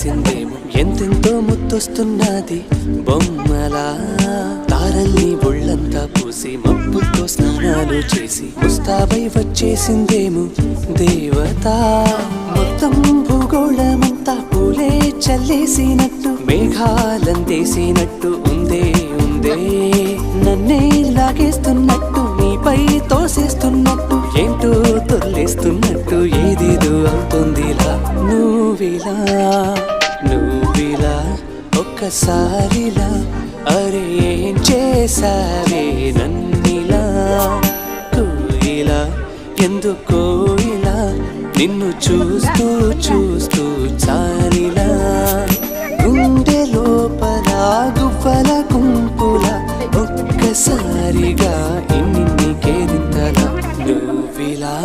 చేసిందేమో ఎంతెంతో ముత్తొస్తున్నది బొమ్మలా తారల్ని ఒళ్ళంతా పూసి మబ్బుతో స్నానాలు చేసి ముస్తాబై వచ్చేసిందేమో దేవత మొత్తం భూగోళమంతా పూలే చల్లేసినట్టు మేఘాలందేసినట్టు ఉందే ఉందే నన్నే లాగేస్తున్నట్టు నీపై తోసేస్తున్నట్టు ఏంటో తొల్లేస్తున్నట్టు ఏదేదో అవుతుందిలా నువ్విలా ఒక్కసారిలా అరే ఏం చేసావే నన్నిలా కోయిలా ఎందుకో ఇలా నిన్ను చూస్తూ చూస్తూ చాలిలా గుండె లోపల గువ్వల గుంపుల ఒక్కసారిగా ఇన్ని కేరింతలా నువ్విలా